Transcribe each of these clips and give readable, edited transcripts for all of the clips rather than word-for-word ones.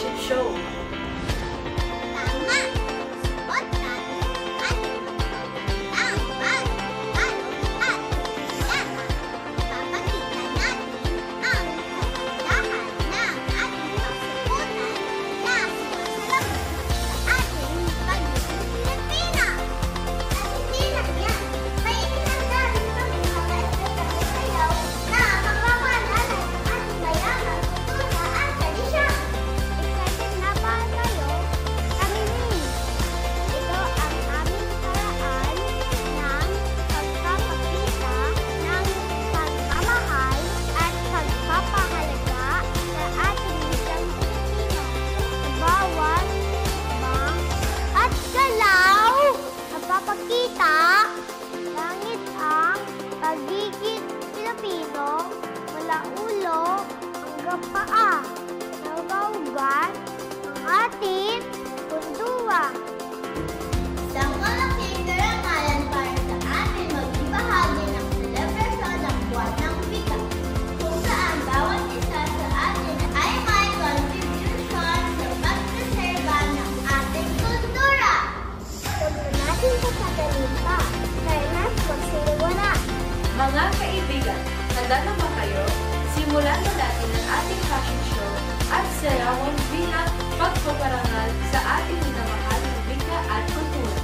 Fashion Show. Tama! Suot natin ang ating ang bago, at yata. Papakita natin ang kagandahan ng ating pagsuotan na sumasalamin sa ating pagiging Pilipina. At hindi lang yan, may inanda rin kami mga sayaw na magpapaalala ng ating bayanan, kultura at tradisyon. Excited na ba kayo? Kami din! Ito ang aming paraan ng pagpapakita ng pagmamahal at pagpapahalaga sa ating isang Pilipino. Bawat bang at galaw nagpapakita langit ang pagiging Pilipino mula ulo hanggang paa. Nagaugat ang ating punduwa. Isang malaking karangalan para sa atin magbahagi ng selebrasyon ng buwan ng wika, kung saan bawat isa sa atin ay may contribution sa pagpreserba ng ating kultura. Huwag na natin pasagalin pa, Karnas, magsiwala. Mga kaibigan, handa na ba kayo? Simulan na natin ang ating fashion show at sayawan bilang pagpaparangal sa ating minamahal na wika at kultura.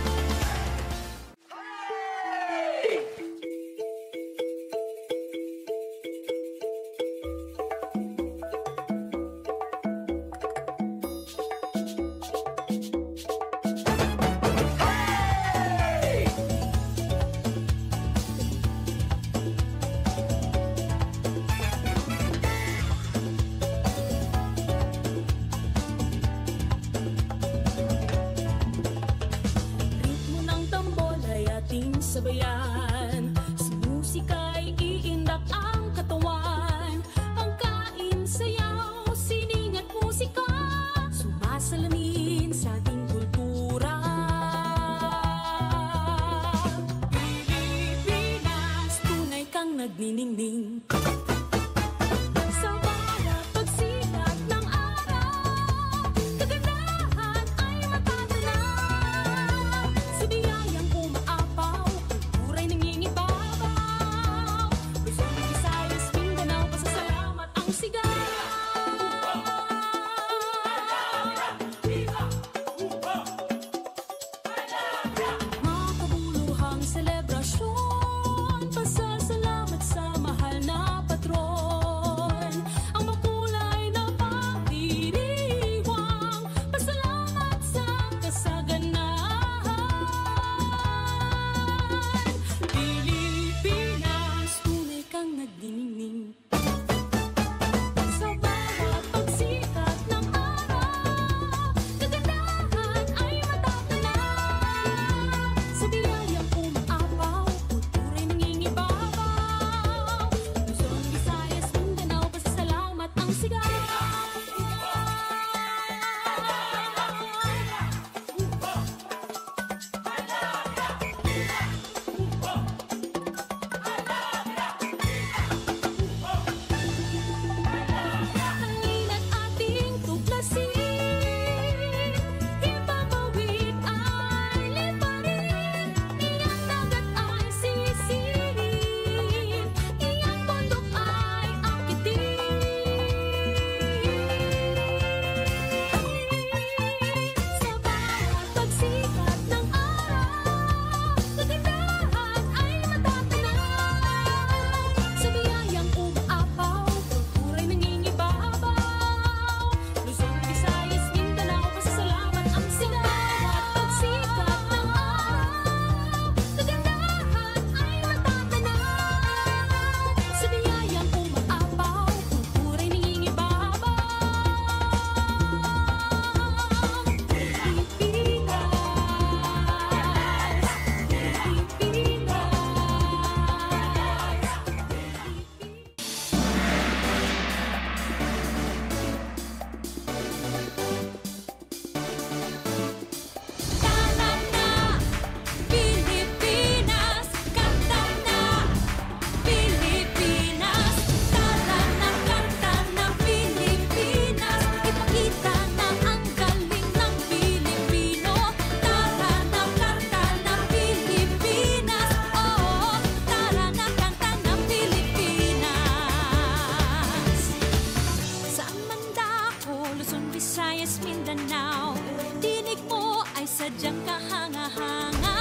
Visayas, Mindanao. Dinig mo ay sadyang kahanga-hanga.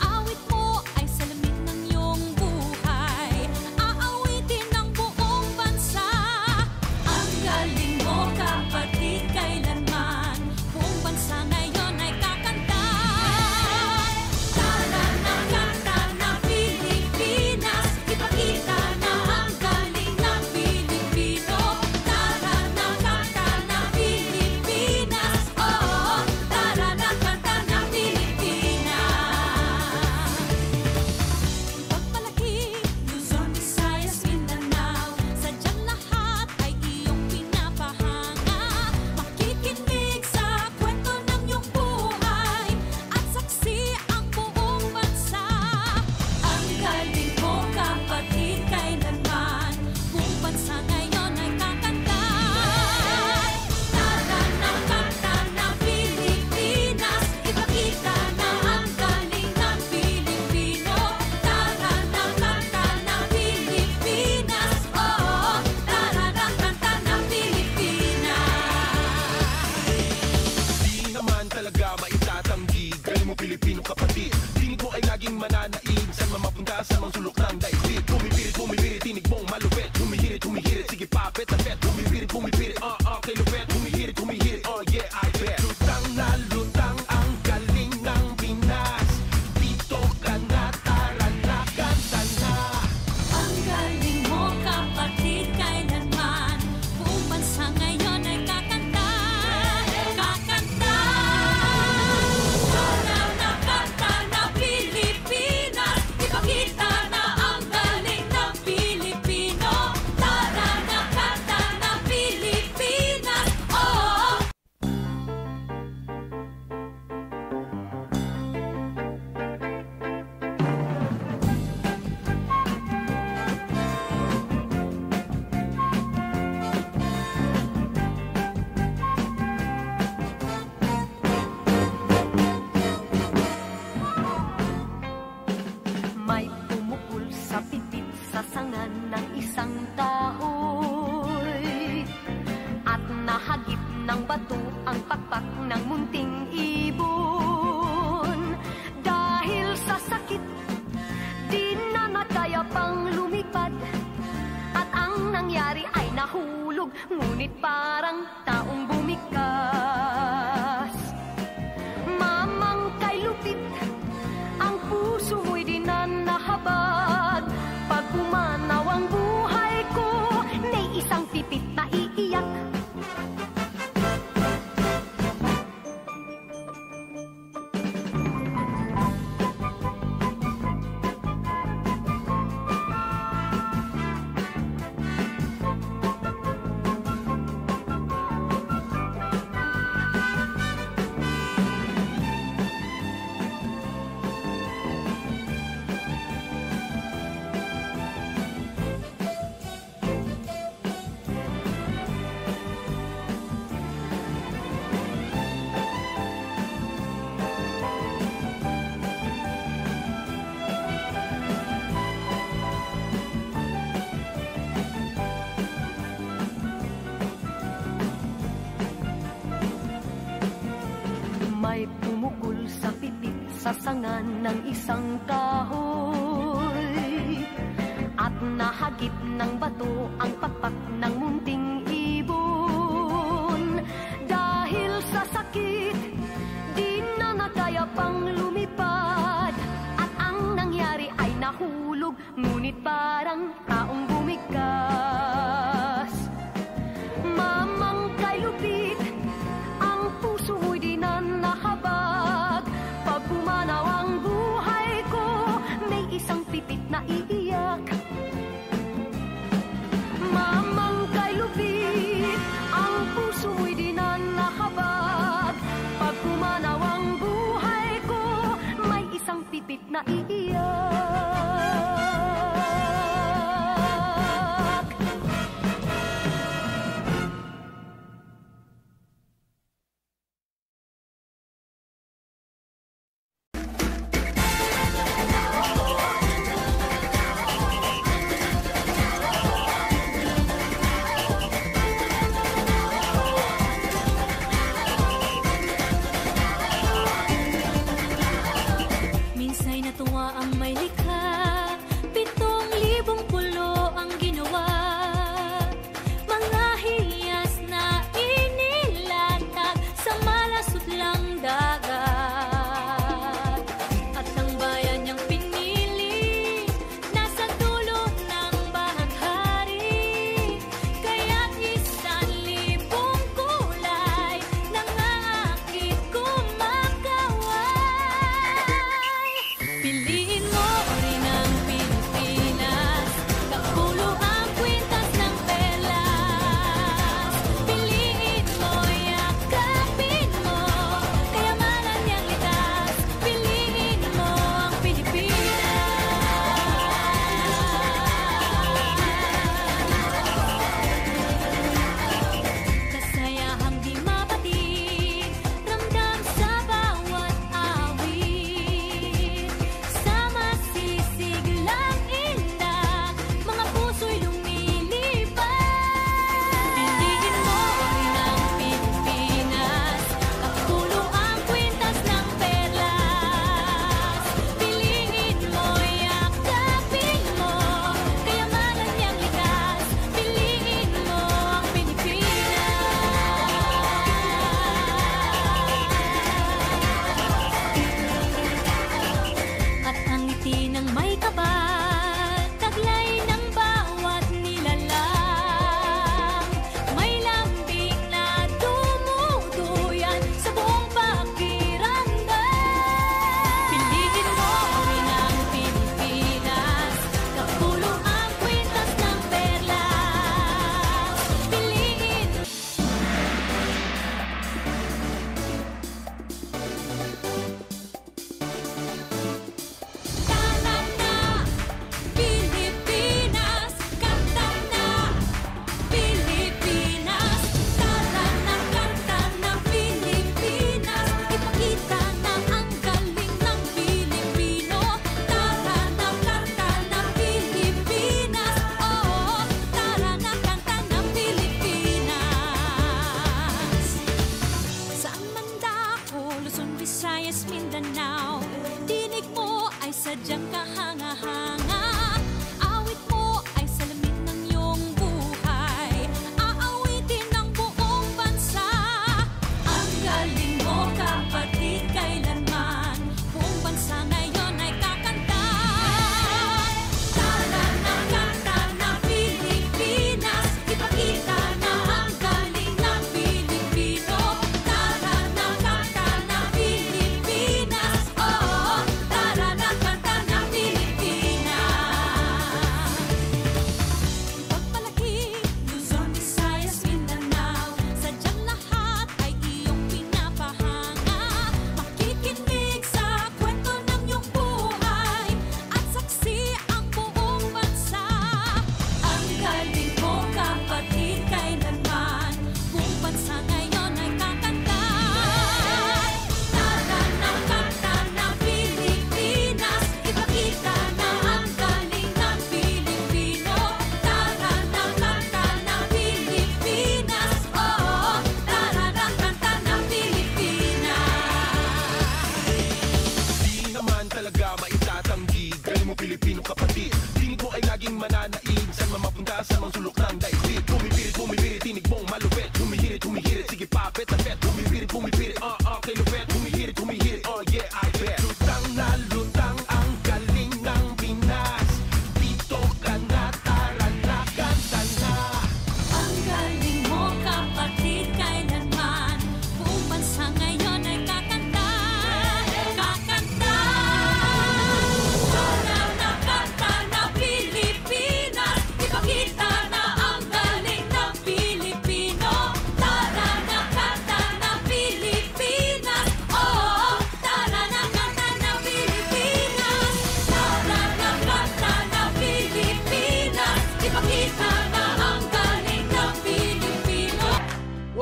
Awit mo ay salamin ng iyong buhay. Aawitin ng buong bansa. Ang galing mo, kapatid, kailanman. Buong bansa ngayon ay kakanta. Tara na kanta ng Pilipinas. Ipakita na ang galing ng Pilipino. Tara na kanta ng Pilipinas. Oh, tara na kanta ng Pilipinas. Pagmalaki, Luzon, Visayas, Mindanao. Sadyang lahat ay iyong pinapahanga. Makikinig sa kwento ng iyong buhay at saksi ang buong bansa. Ang galing mo, kapatid, kailanman. Buong bansa ngayon ay kakanta. Tara na kanta ng Pilipinas. Ipakita na ang galing ng Pilipino. Tara na kanta ng Pilipinas. Oh, tara na kanta ng Pilipinas. Di naman talaga maitatanggi. Galing mo Pilipino kapatid. Tinig mo ay laging mananaig. Saan man mapunta sa mga sulok ng daigdig. Bumibirit, tinig mong malupit. Humihirit, sige papet na pet. Bumibirit, kay lupet. Humihirit, oh yeah, I bet. Lutang na lutang ang galing ng Pinas. Dito ka na, tara na, kanta na. Ang galing mo, kapatid, kailanman. Buong bansa ngayon ay kakanta. Kakanta. Tara na kanta ng Pilipinas. Ipakita na ang galing ng Pilipino. Tara na kanta ng Pilipinas. Oh, May pumukul sa pipit sa sangan ng isang kahoy at nahagip ng bato ang pakpak ng munting ibon. Dahil sa sakit, di na nakaya pang lumipad at ang nangyari ay nahulog, ngunit parang taong bumikas. Mamang kay lupit, ang puso mo'y di na nahabag. Pag pumanaw ang buhay ko, may isang pipit na iiyak. May pumukul sa pipit sa sangan ng isang kahoy at nahagip ng bato ang pakpak ng munting ibon. Dahil sa sakit, di na nakaya pang lumipad at ang nangyari ay nahulog, ngunit parang taong bumikas. Mamang kay lupit, ang puso mo'y di na nahabag. Pag pumanaw ang buhay ko, may isang pipit na iiyak. Mama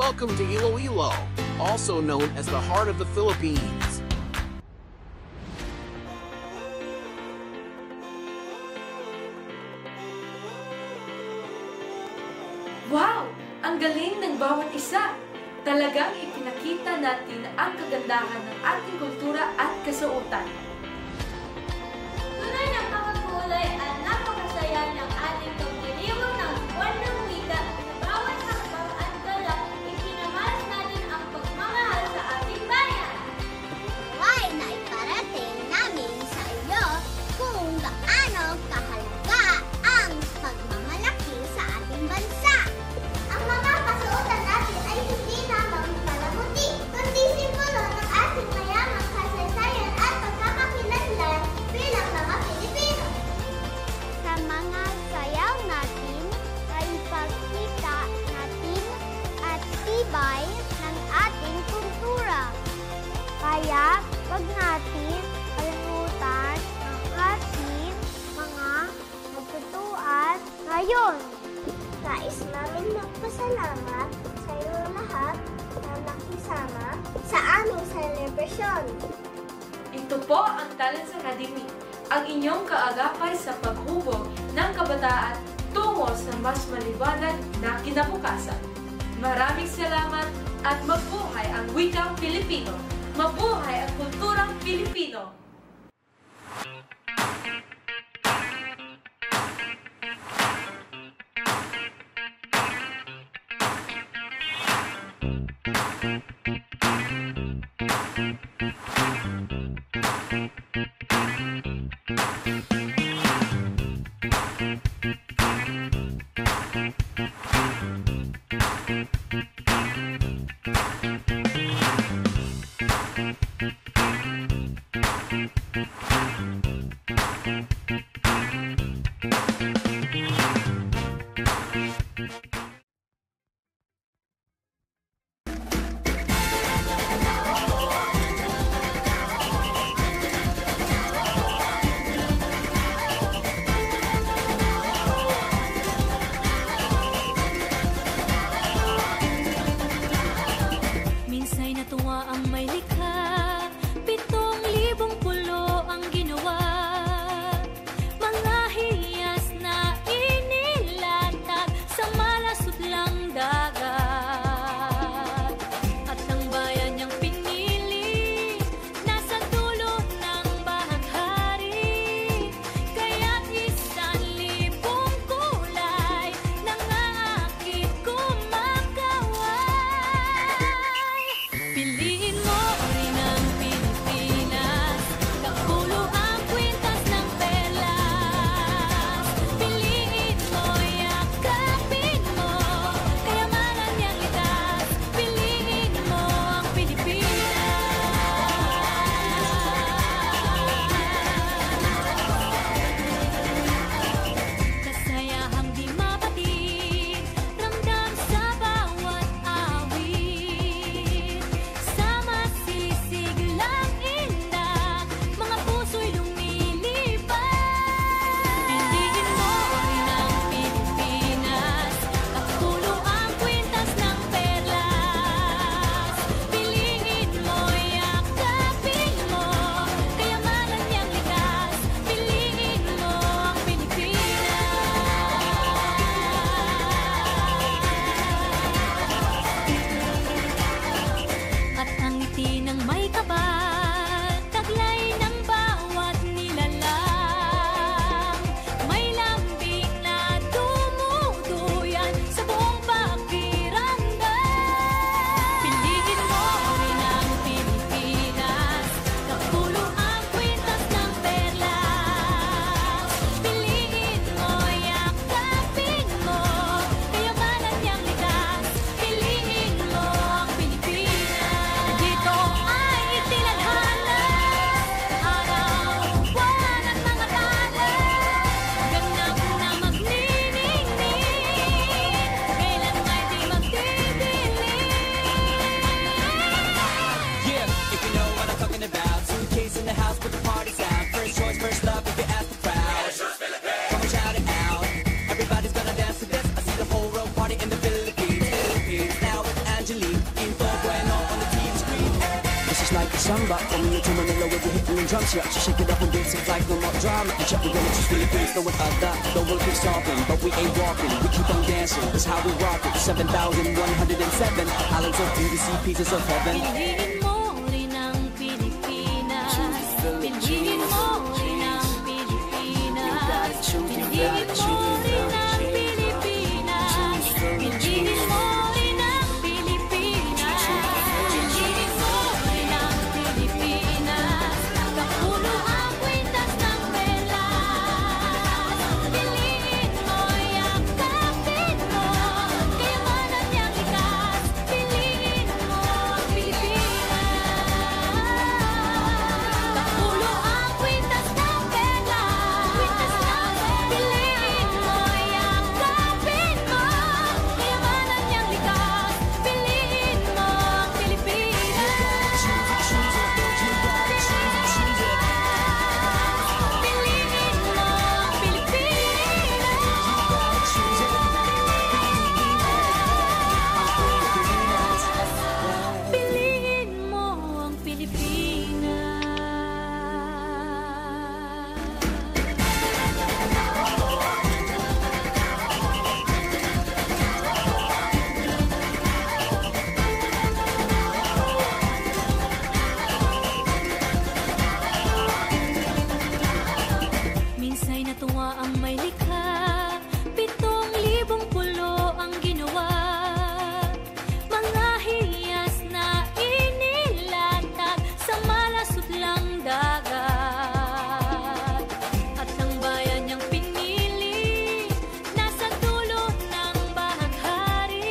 Welcome to Iloilo, also known as the heart of the Philippines. Wow! Ang galing ng bawat isa! Talagang ipinakita natin ang kagandahan ng ating kultura at kasuotan. Tunay na pagkulay at napakasaya ng ating pagdiriwang ng buwan ng wika sa bawat hakbang at gala, ipinamalas natin ang pagmamahal sa ating bayan. Naway na iparating namin sa iyo kung gaano kahalaga ang pagmamalaki sa ating bansa. Ang mga kasuotan natin ay hindi lamang palamuti, kundi simbolo ng ating mayamang kasaysayan at pagkakakilanlan bilang mga Pilipino. Sa mga sayaw natin ay ipakita natin at tibay ng ating kultura. Kaya wag natin kalimutan ang ating mga matutuan ngayon. Nais namin magpasalamat sa iyo lahat na nakisama sa aming celebration. Ito po ang Talents Academy, ang inyong kaagapay sa paghubog ng kabataan tungo sa mas maliwanag na kinabukasan. Maraming salamat at mabuhay ang wikang Pilipino! Mabuhay ang kulturang Pilipino! samba. Coming into Manila with the hitting and drums, yeah. She shake it up and dance it like no more drama. And check, we're gonna choose Philippines, no one other. The world keeps stopping, but we ain't walking. We keep on dancing, that's how we rock it. 7,107 islands of beauty, pieces of heaven. Piliin mo rin ang Pilipinas. Piliin mo rin ang Pilipinas. Piliin mo rin ang Pilipinas. Piliin mo rin ang Pilipinas. Piliin mo rin ang Pilipinas. Kapulo ang kwintas ng pelas. Piliin mo, yakapin mo. Kayamanan niyang likas. Piliin mo ang Pilipinas. Kapulo ang kwintas ng pelas. Piliin mo, yakapin mo. Kayamanan niyang likas. Piliin mo ang Pilipinas. Piliin mo ang Pilipinas. Piliin mo ang Pilipinas. Minsa'y natuwa ang may likha, 7,000 pulo ang ginawa. Mga hiyas na inilatag sa malasutlang dagat. At ang bayan niyang pinili, nasa dulo ng bahaghari.